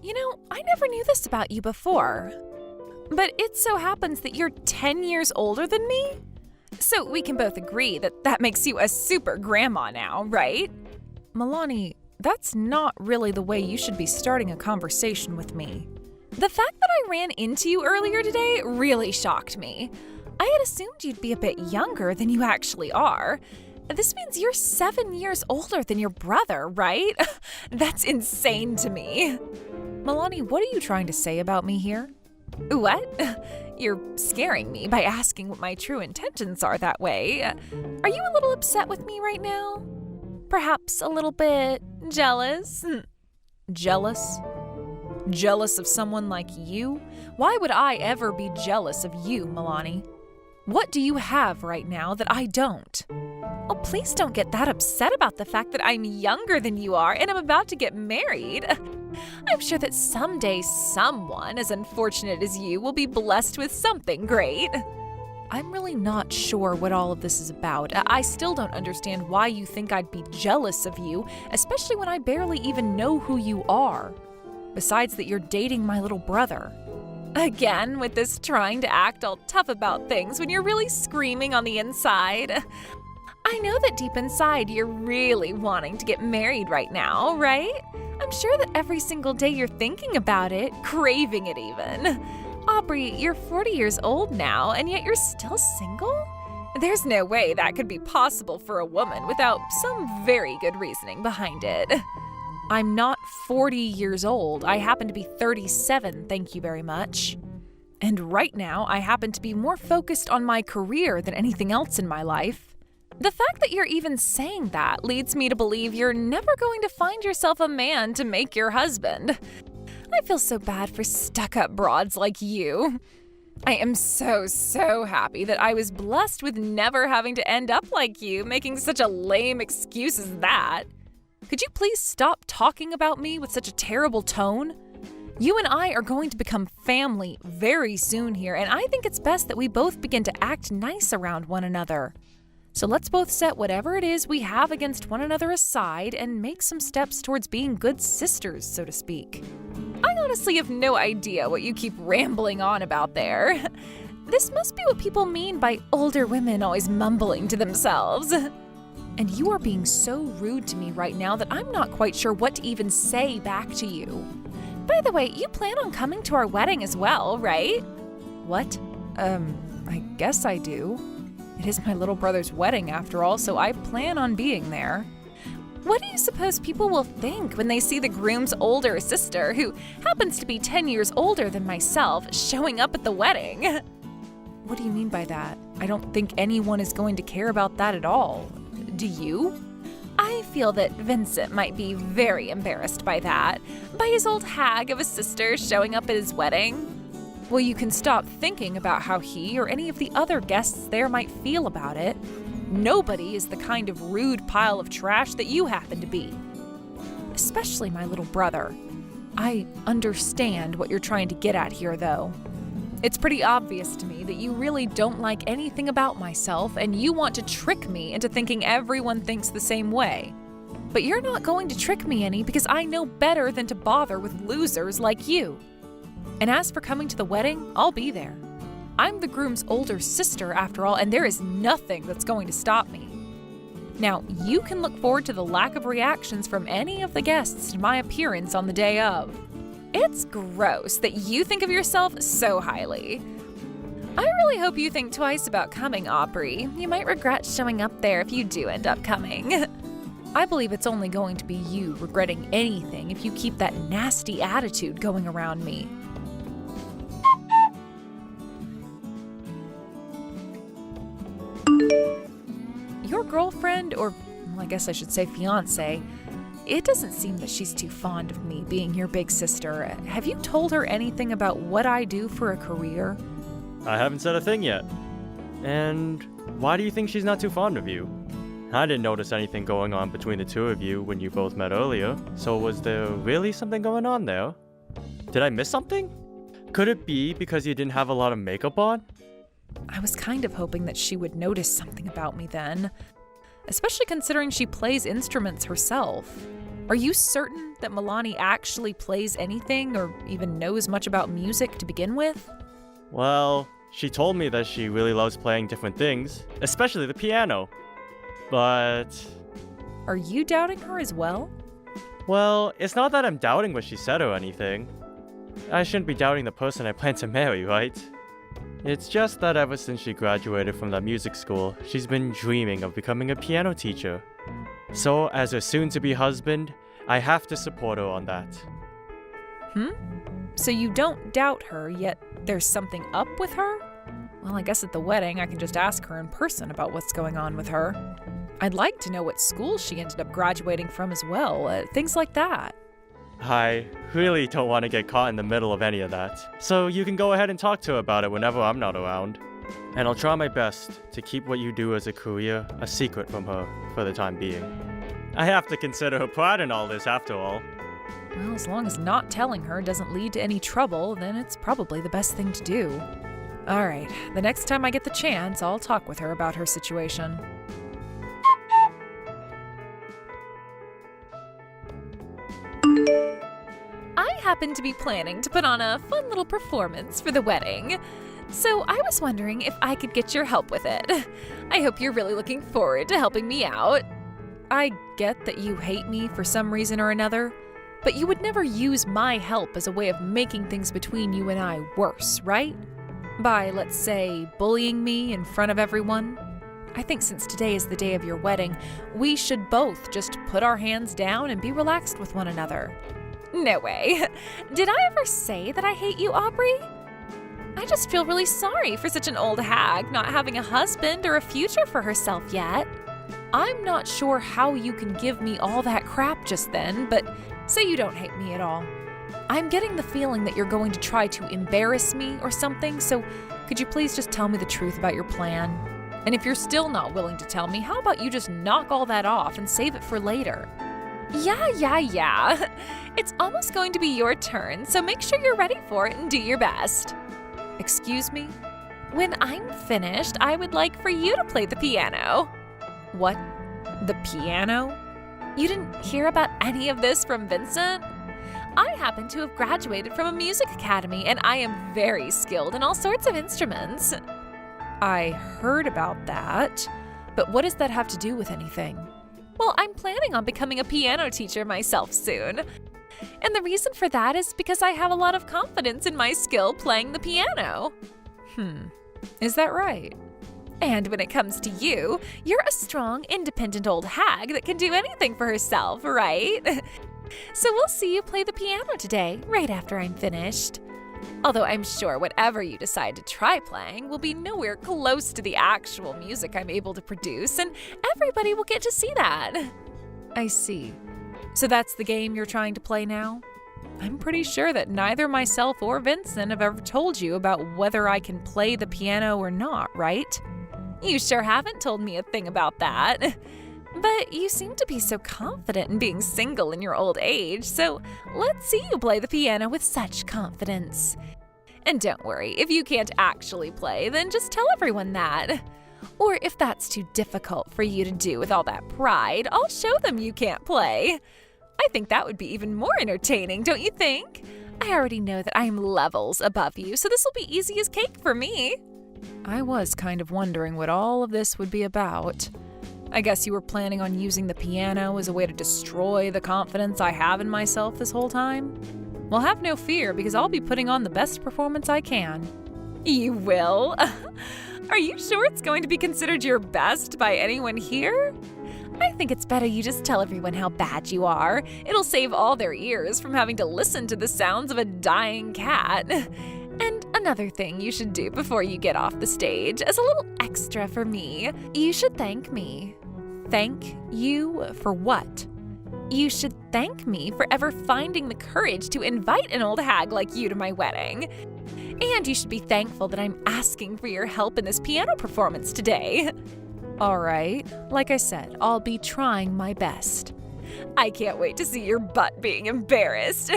I never knew this about you before. But it so happens that you're 10 years older than me? So we can both agree that that makes you a super grandma now, right? Milani, that's not really the way you should be starting a conversation with me. The fact that I ran into you earlier today really shocked me. I had assumed you'd be a bit younger than you actually are. This means you're 7 years older than your brother, right? That's insane to me. Milani, what are you trying to say about me here? What? You're scaring me by asking what my true intentions are that way. Are you a little upset with me right now? Perhaps a little bit jealous? Jealous? Jealous of someone like you? Why would I ever be jealous of you, Milani? What do you have right now that I don't? Oh, please don't get that upset about the fact that I'm younger than you are and I'm about to get married. I'm sure that someday someone as unfortunate as you will be blessed with something great. I'm really not sure what all of this is about. I still don't understand why you think I'd be jealous of you, especially when I barely even know who you are. Besides that you're dating my little brother. Again, with this trying to act all tough about things when you're really screaming on the inside. I know that deep inside you're really wanting to get married right now, right? I'm sure that every single day you're thinking about it, craving it even. Aubrey, you're 40 years old now, and yet you're still single? There's no way that could be possible for a woman without some very good reasoning behind it. I'm not 40 years old. I happen to be 37, thank you very much. And right now, I happen to be more focused on my career than anything else in my life. The fact that you're even saying that leads me to believe you're never going to find yourself a man to make your husband. I feel so bad for stuck-up broads like you. I am so happy that I was blessed with never having to end up like you, making such a lame excuse as that. Could you please stop talking about me with such a terrible tone? You and I are going to become family very soon here, and I think it's best that we both begin to act nice around one another. So let's both set whatever it is we have against one another aside and make some steps towards being good sisters, so to speak. I honestly have no idea what you keep rambling on about there. This must be what people mean by older women always mumbling to themselves. And you are being so rude to me right now that I'm not quite sure what to even say back to you. By the way, you plan on coming to our wedding as well, right? What? I guess I do. It is my little brother's wedding after all, so I plan on being there. What do you suppose people will think when they see the groom's older sister, who happens to be 10 years older than myself, showing up at the wedding? What do you mean by that? I don't think anyone is going to care about that at all. Do you? I feel that Vincent might be very embarrassed by that, by his old hag of a sister showing up at his wedding. Well, you can stop thinking about how he or any of the other guests there might feel about it. Nobody is the kind of rude pile of trash that you happen to be. Especially my little brother. I understand what you're trying to get at here, though. It's pretty obvious to me that you really don't like anything about myself and you want to trick me into thinking everyone thinks the same way. But you're not going to trick me any because I know better than to bother with losers like you. And as for coming to the wedding, I'll be there. I'm the groom's older sister after all, and there is nothing that's going to stop me. Now, you can look forward to the lack of reactions from any of the guests to my appearance on the day of. It's gross that you think of yourself so highly. I really hope you think twice about coming, Aubrey. You might regret showing up there if you do end up coming. I believe it's only going to be you regretting anything if you keep that nasty attitude going around me. Your girlfriend, or I guess I should say fiancé, it doesn't seem that she's too fond of me being your big sister. Have you told her anything about what I do for a career? I haven't said a thing yet. And why do you think she's not too fond of you? I didn't notice anything going on between the two of you when you both met earlier, so was there really something going on there? Did I miss something? Could it be because you didn't have a lot of makeup on? I was kind of hoping that she would notice something about me then, especially considering she plays instruments herself. Are you certain that Milani actually plays anything or even knows much about music to begin with? Well, she told me that she really loves playing different things, especially the piano. But... Are you doubting her as well? well, it's not that I'm doubting what she said or anything. I shouldn't be doubting the person I plan to marry, right? It's just that ever since she graduated from that music school, she's been dreaming of becoming a piano teacher. So, as her soon-to-be husband, I have to support her on that. So you don't doubt her, yet there's something up with her? Well, I guess at the wedding I can just ask her in person about what's going on with her. I'd like to know what school she ended up graduating from as well, things like that. I really don't want to get caught in the middle of any of that, so you can go ahead and talk to her about it whenever I'm not around. And I'll try my best to keep what you do as a career a secret from her for the time being. I have to consider her pride in all this after all. Well, as long as not telling her doesn't lead to any trouble, then it's probably the best thing to do. All right, the next time I get the chance, I'll talk with her about her situation. I happen to be planning to put on a fun little performance for the wedding, so I was wondering if I could get your help with it. I hope you're really looking forward to helping me out. I get that you hate me for some reason or another, but you would never use my help as a way of making things between you and I worse, right? By, let's say, bullying me in front of everyone. I think since today is the day of your wedding, we should both just put our hands down and be relaxed with one another. No way. Did I ever say that I hate you, Aubrey? I just feel really sorry for such an old hag not having a husband or a future for herself yet. I'm not sure how you can give me all that crap just then, but say you don't hate me at all. I'm getting the feeling that you're going to try to embarrass me or something, so could you please just tell me the truth about your plan? And if you're still not willing to tell me, how about you just knock all that off and save it for later? Yeah. It's almost going to be your turn, so make sure you're ready for it and do your best. Excuse me? When I'm finished, I would like for you to play the piano. What? The piano? You didn't hear about any of this from Vincent? I happen to have graduated from a music academy, and I am very skilled in all sorts of instruments. I heard about that, but what does that have to do with anything? Well, I'm planning on becoming a piano teacher myself soon. And the reason for that is because I have a lot of confidence in my skill playing the piano. Is that right? And when it comes to you, you're a strong, independent old hag that can do anything for herself, right? So we'll see you play the piano today, right after I'm finished. Although I'm sure whatever you decide to try playing will be nowhere close to the actual music I'm able to produce, and everybody will get to see that. I see. So that's the game you're trying to play now? I'm pretty sure that neither myself or Vincent have ever told you about whether I can play the piano or not, right? You sure haven't told me a thing about that. But you seem to be so confident in being single in your old age, so let's see you play the piano with such confidence. And don't worry, if you can't actually play, then just tell everyone that. Or if that's too difficult for you to do with all that pride, I'll show them you can't play. I think that would be even more entertaining, don't you think? I already know that I am levels above you, so this will be easy as cake for me. I was kind of wondering what all of this would be about. I guess you were planning on using the piano as a way to destroy the confidence I have in myself this whole time? Well, have no fear, because I'll be putting on the best performance I can. You will? Are you sure it's going to be considered your best by anyone here? I think it's better you just tell everyone how bad you are. It'll save all their ears from having to listen to the sounds of a dying cat. And another thing you should do before you get off the stage, as a little extra for me, you should thank me. Thank you for what? You should thank me for ever finding the courage to invite an old hag like you to my wedding. And you should be thankful that I'm asking for your help in this piano performance today. All right, like I said, I'll be trying my best. I can't wait to see your butt being embarrassed.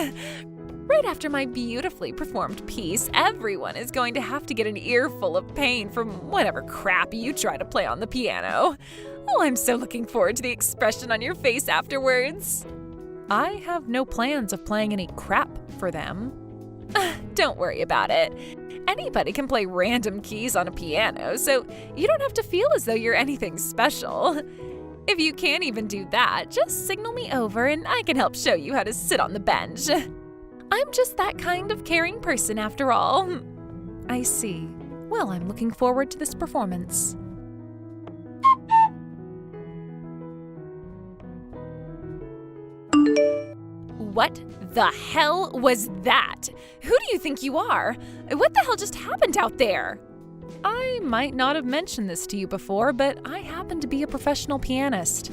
Right after my beautifully performed piece, everyone is going to have to get an earful of pain from whatever crap you try to play on the piano. Oh, I'm so looking forward to the expression on your face afterwards. I have no plans of playing any crap for them. Don't worry about it. Anybody can play random keys on a piano, so you don't have to feel as though you're anything special. If you can't even do that, just signal me over and I can help show you how to sit on the bench. I'm just that kind of caring person after all. I see. Well, I'm looking forward to this performance. What the hell was that? Who do you think you are? What the hell just happened out there? I might not have mentioned this to you before, but I happen to be a professional pianist.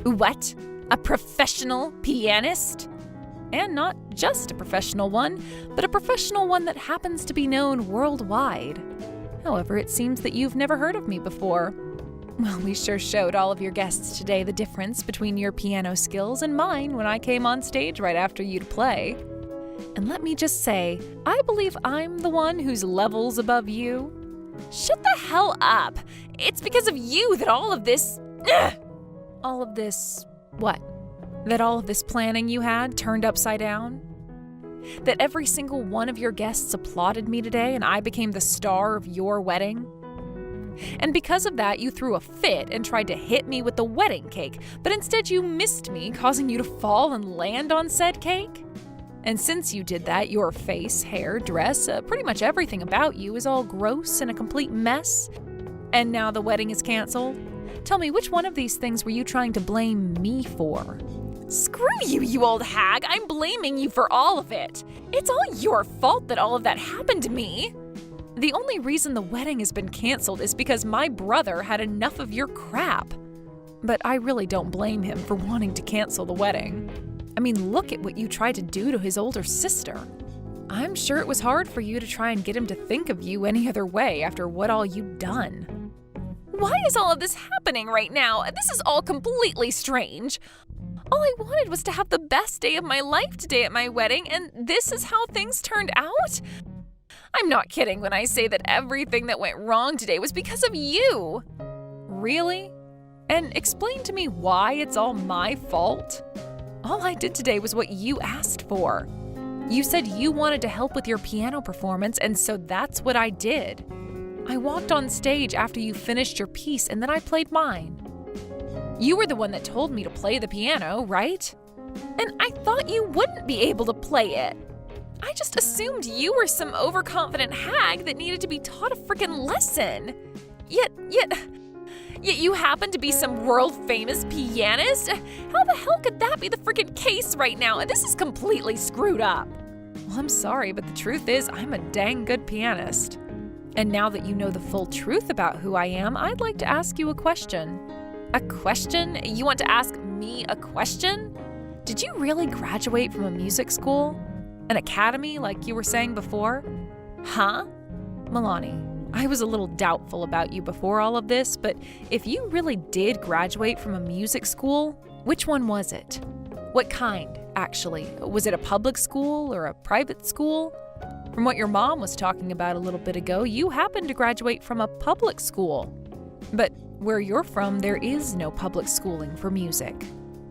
What? A professional pianist? And not just a professional one, but a professional one that happens to be known worldwide. However, it seems that you've never heard of me before. Well, we sure showed all of your guests today the difference between your piano skills and mine when I came on stage right after you to play. And let me just say, I believe I'm the one who's levels above you. Shut the hell up! It's because of you that all of this... All of this... what? That all of this planning you had turned upside down? That every single one of your guests applauded me today and I became the star of your wedding? And because of that, you threw a fit and tried to hit me with the wedding cake, but instead you missed me, causing you to fall and land on said cake? And since you did that, your face, hair, dress, pretty much everything about you is all gross and a complete mess. And now the wedding is canceled? Tell me, which one of these things were you trying to blame me for? Screw you, you old hag! I'm blaming you for all of it! It's all your fault that all of that happened to me! The only reason the wedding has been canceled is because my brother had enough of your crap. But I really don't blame him for wanting to cancel the wedding. I mean, look at what you tried to do to his older sister. I'm sure it was hard for you to try and get him to think of you any other way after what all you'd done. Why is all of this happening right now? This is all completely strange. All I wanted was to have the best day of my life today at my wedding, and this is how things turned out? I'm not kidding when I say that everything that went wrong today was because of you. Really? And explain to me why it's all my fault? All I did today was what you asked for. You said you wanted to help with your piano performance, and so that's what I did. I walked on stage after you finished your piece, and then I played mine. You were the one that told me to play the piano, right? And I thought you wouldn't be able to play it. I just assumed you were some overconfident hag that needed to be taught a freaking lesson. Yet you happen to be some world-famous pianist? How the hell could that be the freaking case right now? And this is completely screwed up. Well, I'm sorry, but the truth is I'm a dang good pianist. And now that you know the full truth about who I am, I'd like to ask you a question. A question? You want to ask me a question? Did you really graduate from a music school? An academy, like you were saying before? Huh? Milani, I was a little doubtful about you before all of this, but if you really did graduate from a music school, which one was it? What kind, actually? Was it a public school or a private school? From what your mom was talking about a little bit ago, you happened to graduate from a public school. But where you're from, there is no public schooling for music.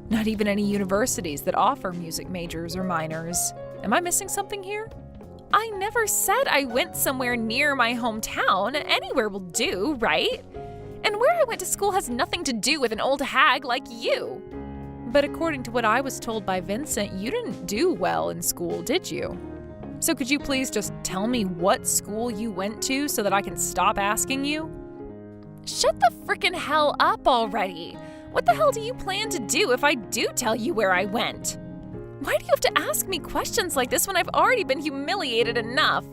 Not even any universities that offer music majors or minors. Am I missing something here? I never said I went somewhere near my hometown. Anywhere will do, right? And where I went to school has nothing to do with an old hag like you. But according to what I was told by Vincent, you didn't do well in school, did you? So could you please just tell me what school you went to so that I can stop asking you? Shut the frickin' hell up already! What the hell do you plan to do if I do tell you where I went? Why do you have to ask me questions like this when I've already been humiliated enough?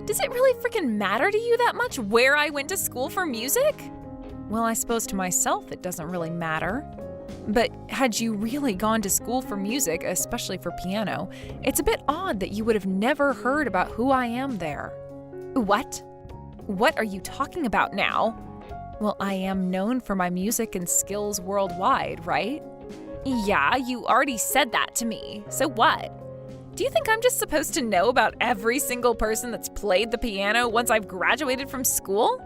Does it really freaking matter to you that much where I went to school for music? Well, I suppose to myself it doesn't really matter. But had you really gone to school for music, especially for piano, it's a bit odd that you would have never heard about who I am there. What? What are you talking about now? Well, I am known for my music and skills worldwide, right? Yeah, you already said that to me. So what? Do you think I'm just supposed to know about every single person that's played the piano once I've graduated from school?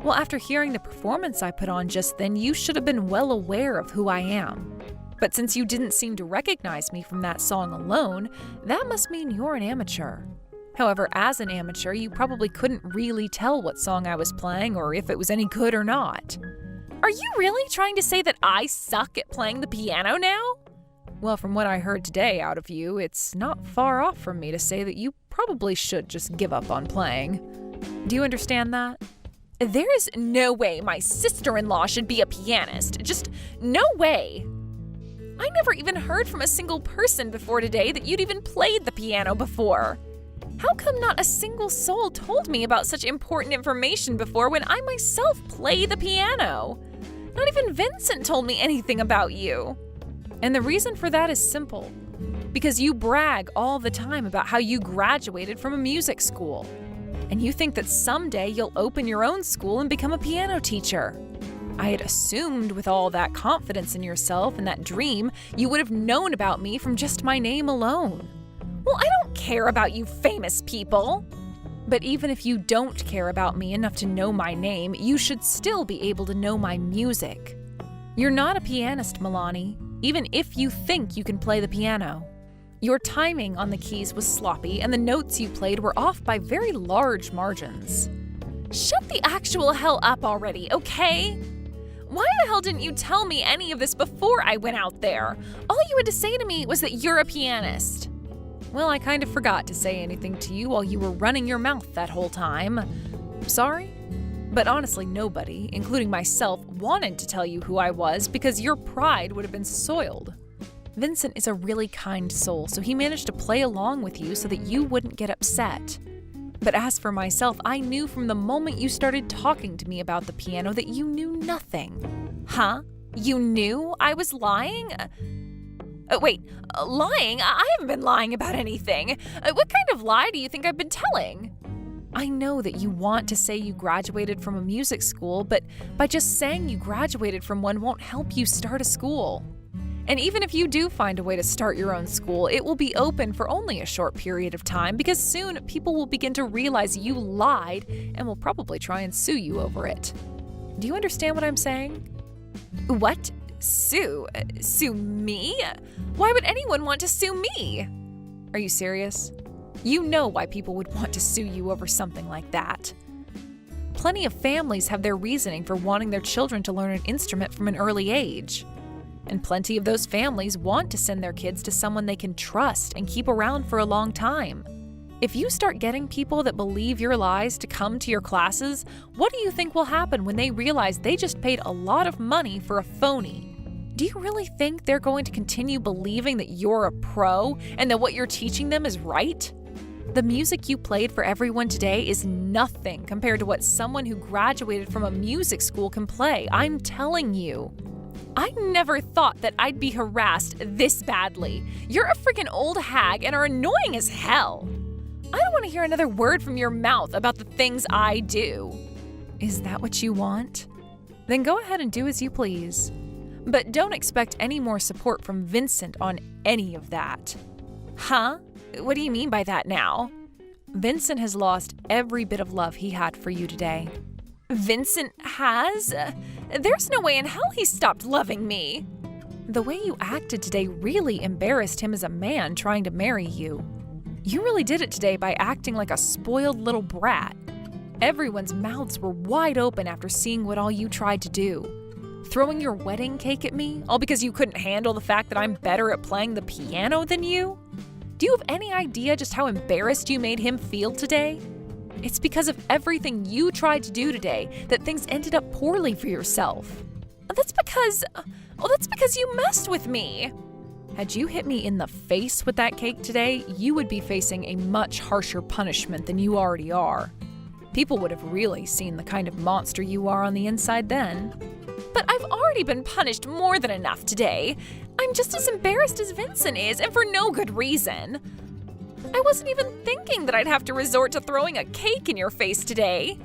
Well, after hearing the performance I put on just then, you should have been well aware of who I am. But since you didn't seem to recognize me from that song alone, that must mean you're an amateur. However, as an amateur, you probably couldn't really tell what song I was playing or if it was any good or not. Are you really trying to say that I suck at playing the piano now? Well, from what I heard today out of you, it's not far off from me to say that you probably should just give up on playing. Do you understand that? There is no way my sister-in-law should be a pianist. Just no way. I never even heard from a single person before today that you'd even played the piano before. How come not a single soul told me about such important information before when I myself play the piano? Not even Vincent told me anything about you. And the reason for that is simple. Because you brag all the time about how you graduated from a music school. And you think that someday you'll open your own school and become a piano teacher. I had assumed with all that confidence in yourself and that dream, you would have known about me from just my name alone. Well, I don't care about you famous people. But even if you don't care about me enough to know my name, you should still be able to know my music. You're not a pianist, Milani, even if you think you can play the piano. Your timing on the keys was sloppy, and the notes you played were off by very large margins. Shut the actual hell up already, okay? Why the hell didn't you tell me any of this before I went out there? All you had to say to me was that you're a pianist. Well, I kind of forgot to say anything to you while you were running your mouth that whole time. Sorry? But honestly, nobody, including myself, wanted to tell you who I was because your pride would have been soiled. Vincent is a really kind soul, so he managed to play along with you so that you wouldn't get upset. But as for myself, I knew from the moment you started talking to me about the piano that you knew nothing. Huh? You knew I was lying? Wait, lying? I haven't been lying about anything. What kind of lie do you think I've been telling? I know that you want to say you graduated from a music school, but by just saying you graduated from one won't help you start a school. And even if you do find a way to start your own school, it will be open for only a short period of time because soon people will begin to realize you lied and will probably try and sue you over it. Do you understand what I'm saying? What? Sue? Sue me? Why would anyone want to sue me? Are you serious? You know why people would want to sue you over something like that. Plenty of families have their reasoning for wanting their children to learn an instrument from an early age. And plenty of those families want to send their kids to someone they can trust and keep around for a long time. If you start getting people that believe your lies to come to your classes, what do you think will happen when they realize they just paid a lot of money for a phony? Do you really think they're going to continue believing that you're a pro and that what you're teaching them is right? The music you played for everyone today is nothing compared to what someone who graduated from a music school can play. I'm telling you. I never thought that I'd be harassed this badly. You're a freaking old hag and are annoying as hell. I don't want to hear another word from your mouth about the things I do. Is that what you want? Then go ahead and do as you please. But don't expect any more support from Vincent on any of that. Huh? What do you mean by that now? Vincent has lost every bit of love he had for you today. Vincent has? There's no way in hell he stopped loving me. The way you acted today really embarrassed him as a man trying to marry you. You really did it today by acting like a spoiled little brat. Everyone's mouths were wide open after seeing what all you tried to do. Throwing your wedding cake at me, all because you couldn't handle the fact that I'm better at playing the piano than you? Do you have any idea just how embarrassed you made him feel today? It's because of everything you tried to do today that things ended up poorly for yourself. That's because you messed with me. Had you hit me in the face with that cake today, you would be facing a much harsher punishment than you already are. People would have really seen the kind of monster you are on the inside then. But I've already been punished more than enough today. I'm just as embarrassed as Vincent is, and for no good reason. I wasn't even thinking that I'd have to resort to throwing a cake in your face today.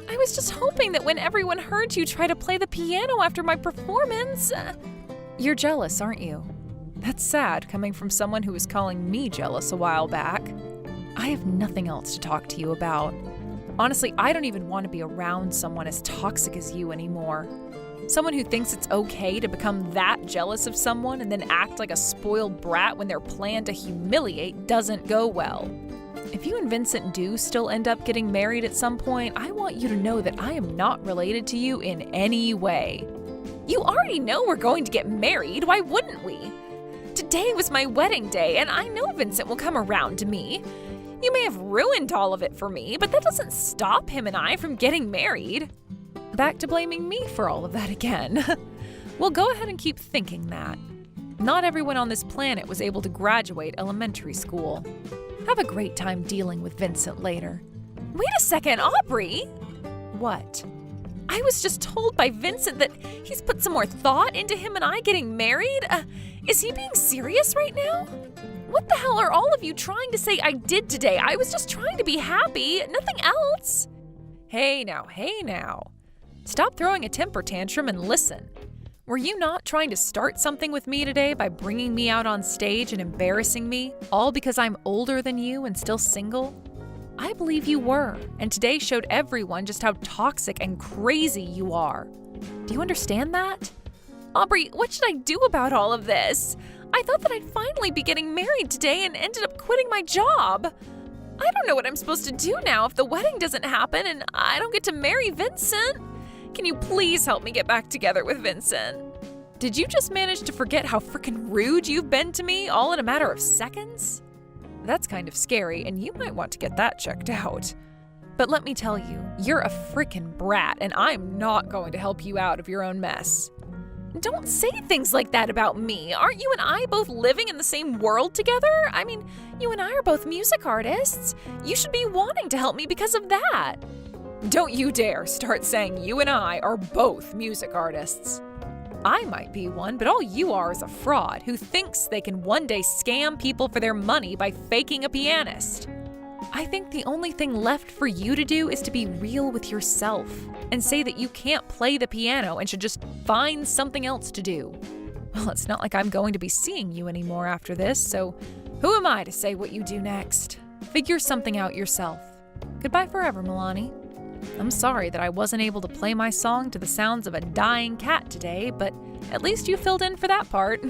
I was just hoping that when everyone heard you try to play the piano after my performance... You're jealous, aren't you? That's sad coming from someone who was calling me jealous a while back. I have nothing else to talk to you about. Honestly, I don't even want to be around someone as toxic as you anymore. Someone who thinks it's okay to become that jealous of someone and then act like a spoiled brat when their plan to humiliate doesn't go well. If you and Vincent do still end up getting married at some point, I want you to know that I am not related to you in any way. You already know we're going to get married, why wouldn't we? Today was my wedding day, and I know Vincent will come around to me. You may have ruined all of it for me, but that doesn't stop him and I from getting married. Back to blaming me for all of that again. Well, go ahead and keep thinking that. Not everyone on this planet was able to graduate elementary school. Have a great time dealing with Vincent later. Wait a second, Aubrey! What? I was just told by Vincent that he's put some more thought into him and I getting married. Is he being serious right now? What the hell are all of you trying to say I did today? I was just trying to be happy, nothing else. Hey now. Stop throwing a temper tantrum and listen. Were you not trying to start something with me today by bringing me out on stage and embarrassing me, all because I'm older than you and still single? I believe you were, and today showed everyone just how toxic and crazy you are. Do you understand that? Aubrey, what should I do about all of this? I thought that I'd finally be getting married today and ended up quitting my job. I don't know what I'm supposed to do now if the wedding doesn't happen and I don't get to marry Vincent. Can you please help me get back together with Vincent? Did you just manage to forget how freaking rude you've been to me all in a matter of seconds? That's kind of scary, and you might want to get that checked out. But let me tell you, you're a freaking brat, and I'm not going to help you out of your own mess. Don't say things like that about me. Aren't you and I both living in the same world together? I mean, you and I are both music artists. You should be wanting to help me because of that. Don't you dare start saying you and I are both music artists. I might be one, but all you are is a fraud who thinks they can one day scam people for their money by faking a pianist. I think the only thing left for you to do is to be real with yourself and say that you can't play the piano and should just find something else to do. Well, it's not like I'm going to be seeing you anymore after this, so who am I to say what you do next? Figure something out yourself. Goodbye forever, Milani. I'm sorry that I wasn't able to play my song to the sounds of a dying cat today, but at least you filled in for that part.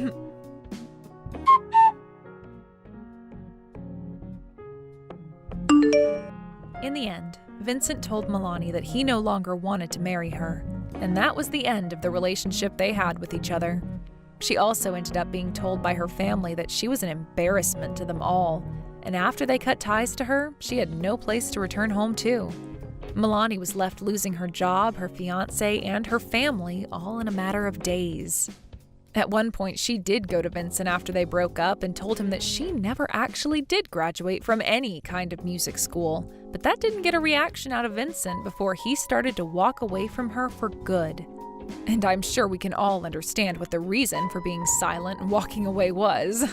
In the end, Vincent told Milani that he no longer wanted to marry her, and that was the end of the relationship they had with each other. She also ended up being told by her family that she was an embarrassment to them all, and after they cut ties to her, she had no place to return home to. Milani was left losing her job, her fiancé, and her family all in a matter of days. At one point, she did go to Vincent after they broke up and told him that she never actually did graduate from any kind of music school, but that didn't get a reaction out of Vincent before he started to walk away from her for good. And I'm sure we can all understand what the reason for being silent and walking away was.